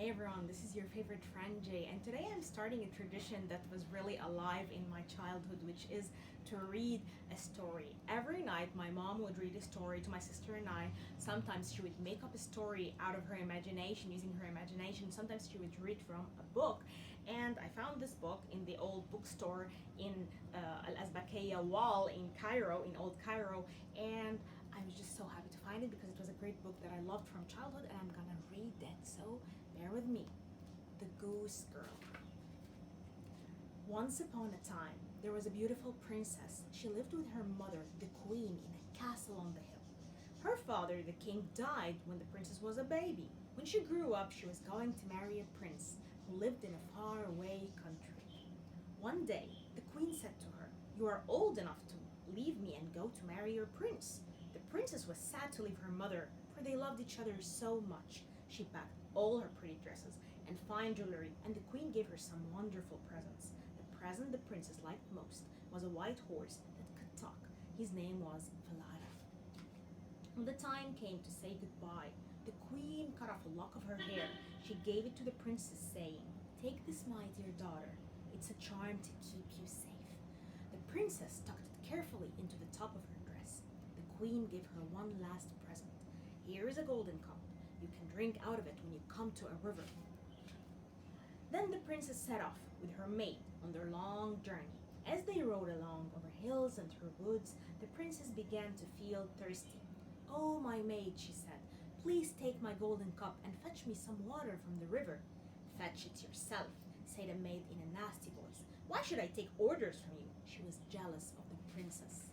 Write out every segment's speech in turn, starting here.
Hey everyone, this is your favorite friend Jay, and today I'm starting a tradition that was really alive in my childhood, which is to read a story. Every night, my mom would read a story to my sister and I. Sometimes she would make up a story out of her imagination, using her imagination. Sometimes she would read from a book, and I found this book in the old bookstore in Al Azbakiyya Wall in Cairo, in Old Cairo, and I was just so happy to find it because it was a great book that I loved from childhood, and I'm gonna read that. So bear with me. The Goose Girl. Once upon a time, there was a beautiful princess. She lived with her mother, the queen, in a castle on the hill. Her father, the king, died when the princess was a baby. When she grew up, she was going to marry a prince who lived in a faraway country. One day, the queen said to her, "You are old enough to leave me and go to marry your prince." The princess was sad to leave her mother, for they loved each other so much. She packed all her pretty dresses and fine jewelry, and the queen gave her some wonderful presents. The present the princess liked most was a white horse that could talk. His name was Falada. When the time came to say goodbye, the queen cut off a lock of her hair. She gave it to the princess, saying, "Take this, my dear daughter. It's a charm to keep you safe." The princess tucked it carefully into the top of her dress. The queen gave her one last present. "Here is a golden cup. You can drink out of it when you come to a river." Then the princess set off with her maid on their long journey. As they rode along over hills and through woods, the princess began to feel thirsty. "Oh, my maid," she said, "please take my golden cup and fetch me some water from the river." "Fetch it yourself," said the maid in a nasty voice. "Why should I take orders from you?" She was jealous of the princess.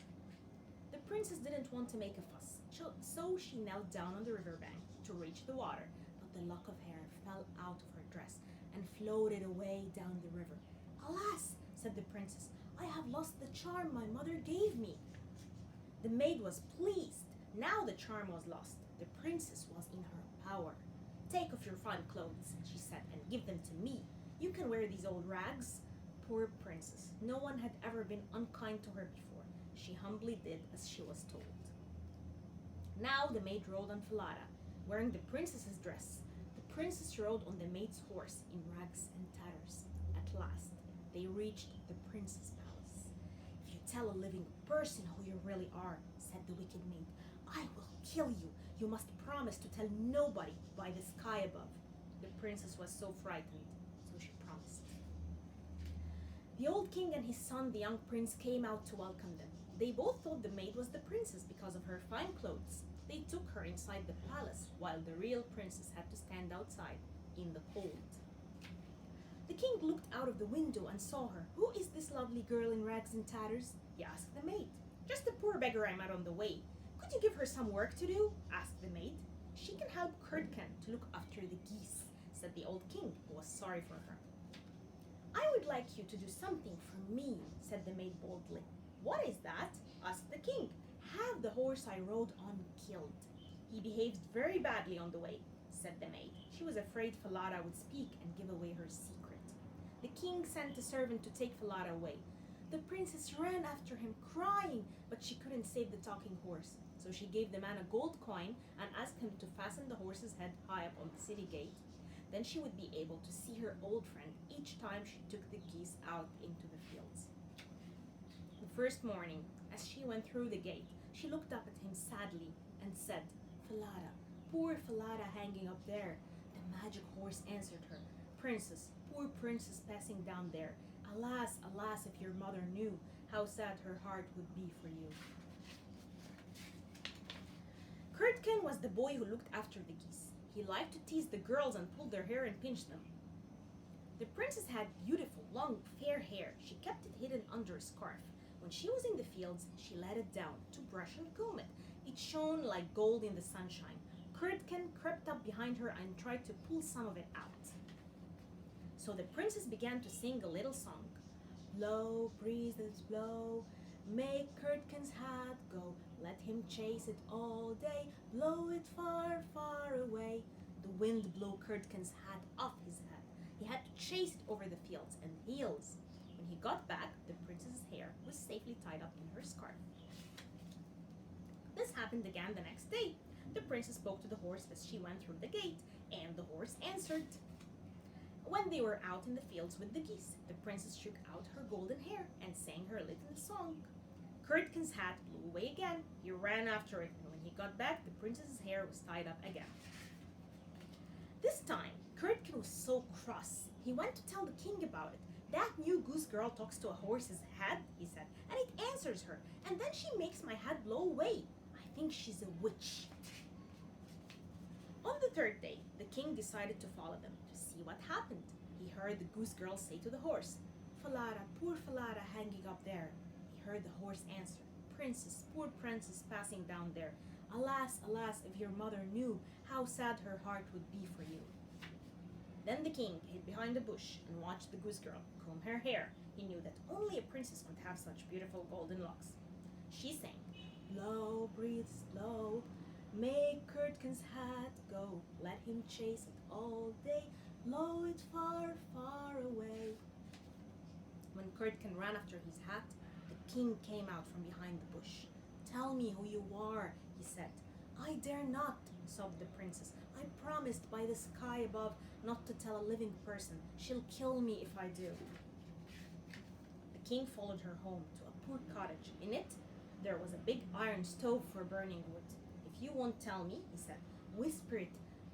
The princess didn't want to make a fuss, so she knelt down on the riverbank to reach the water, but the lock of hair fell out of her dress and floated away down the river. "Alas," said the princess, "I have lost the charm my mother gave me." The maid was pleased. Now the charm was lost. The princess was in her power. "Take off your fine clothes," she said, "and give them to me. You can wear these old rags." Poor princess. No one had ever been unkind to her before. She humbly did as she was told. Now the maid rode on Falada, wearing the princess's dress. The princess rode on the maid's horse in rags and tatters. At last, they reached the prince's palace. "If you tell a living person who you really are," said the wicked maid, "I will kill you. You must promise to tell nobody by the sky above." The princess was so frightened, so she promised. The old king and his son, the young prince, came out to welcome them. They both thought the maid was the princess because of her fine clothes. They took her inside the palace, while the real princess had to stand outside in the cold. The king looked out of the window and saw her. "Who is this lovely girl in rags and tatters?" he asked the maid. "Just a poor beggar I met on the way." "Could you give her some work to do?" asked the maid. "She can help Curdken to look after the geese," said the old king, who was sorry for her. "I would like you to do something for me," said the maid boldly. "What is that?" asked the king. "Have the horse I rode on killed." "He behaved very badly on the way," said the maid. She was afraid Falada would speak and give away her secret. The king sent a servant to take Falada away. The princess ran after him crying, but she couldn't save the talking horse. So she gave the man a gold coin and asked him to fasten the horse's head high up on the city gate. Then she would be able to see her old friend each time she took the geese out into the fields. The first morning, as she went through the gate, she looked up at him sadly and said, "Falada, poor Falada hanging up there." The magic horse answered her, "Princess, poor princess passing down there. Alas, alas, if your mother knew how sad her heart would be for you." Curdken was the boy who looked after the geese. He liked to tease the girls and pull their hair and pinch them. The princess had beautiful, long, fair hair. She kept it hidden under a scarf. When she was in the fields, she let it down to brush and comb it. It shone like gold in the sunshine. Curdken crept up behind her and tried to pull some of it out. So the princess began to sing a little song. "Blow, breezes, blow, make Curdken's hat go. Let him chase it all day. Blow it far, far away." The wind blew Curdken's hat off his head. He had to chase it over the fields and hills. When he got back, the princess's hair was safely tied up in her scarf. This happened again the next day. The princess spoke to the horse as she went through the gate, and the horse answered. When they were out in the fields with the geese, the princess shook out her golden hair and sang her little song. Curdken's hat blew away again. He ran after it, and when he got back, the princess's hair was tied up again. This time, Curdken was so cross. He went to tell the king about it. That new Goose Girl talks to a horse's head, he said, and it answers her, and then she makes my head blow away. I think she's a witch. On the third day, the king decided to follow them to see what happened. He heard the Goose Girl say to the horse, Falara, poor Falara hanging up there. He heard the horse answer, Princess, poor princess passing down there. Alas, alas, if your mother knew how sad her heart would be for you. Then the king hid behind a bush and watched the Goose Girl comb her hair. He knew that only a princess could have such beautiful golden locks. She sang, Blow, breathe slow, make Curdken's hat go. Let him chase it all day, blow it far, far away. When Curdken ran after his hat, the king came out from behind the bush. Tell me who you are, he said. I dare not, sobbed the princess. I promised by the sky above not to tell a living person. She'll kill me if I do. The king followed her home to a poor cottage. In it, there was a big iron stove for burning wood. If you won't tell me, he said, whisper it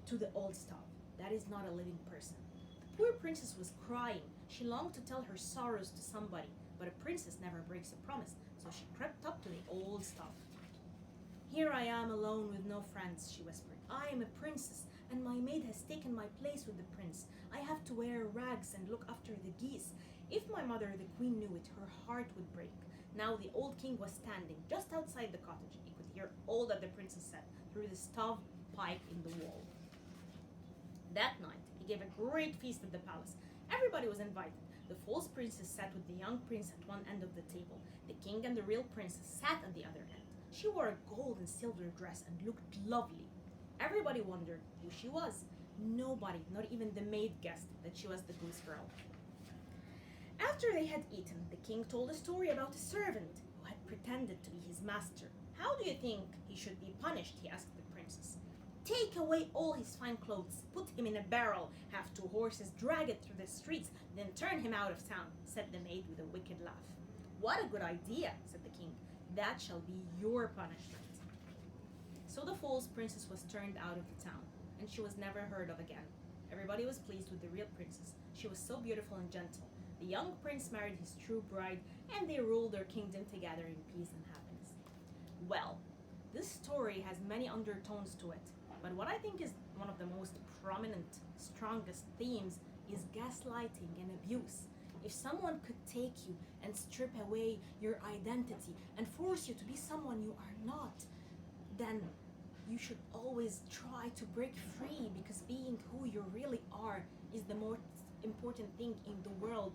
to the old stove. That is not a living person. The poor princess was crying. She longed to tell her sorrows to somebody, but a princess never breaks a promise, so she crept up to the old stove. Here I am alone with no friends, she whispered. I am a princess, and my maid has taken my place with the prince. I have to wear rags and look after the geese. If my mother, the queen, knew it, her heart would break. Now the old king was standing just outside the cottage. He could hear all that the princess said through the stove pipe in the wall. That night, he gave a great feast at the palace. Everybody was invited. The false princess sat with the young prince at one end of the table. The king and the real princess sat at the other end. She wore a gold and silver dress and looked lovely. Everybody wondered who she was. Nobody, not even the maid, guessed that she was the Goose Girl. After they had eaten, the king told a story about a servant who had pretended to be his master. How do you think he should be punished? He asked the princess. Take away all his fine clothes, put him in a barrel, have 2 horses drag it through the streets, then turn him out of town, said the maid with a wicked laugh. What a good idea, said the king. That shall be your punishment. So the false princess was turned out of the town, and she was never heard of again. Everybody was pleased with the real princess. She was so beautiful and gentle. The young prince married his true bride, and they ruled their kingdom together in peace and happiness. Well, this story has many undertones to it, but what I think is one of the most prominent, strongest themes is gaslighting and abuse. If someone could take you and strip away your identity and force you to be someone you are not, then you should always try to break free, because being who you really are is the most important thing in the world.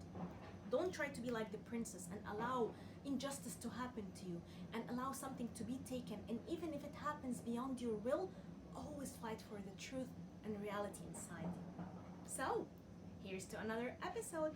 Don't try to be like the princess and allow injustice to happen to you and allow something to be taken, and even if it happens beyond your will, always fight for the truth and reality inside. So, here's to another episode.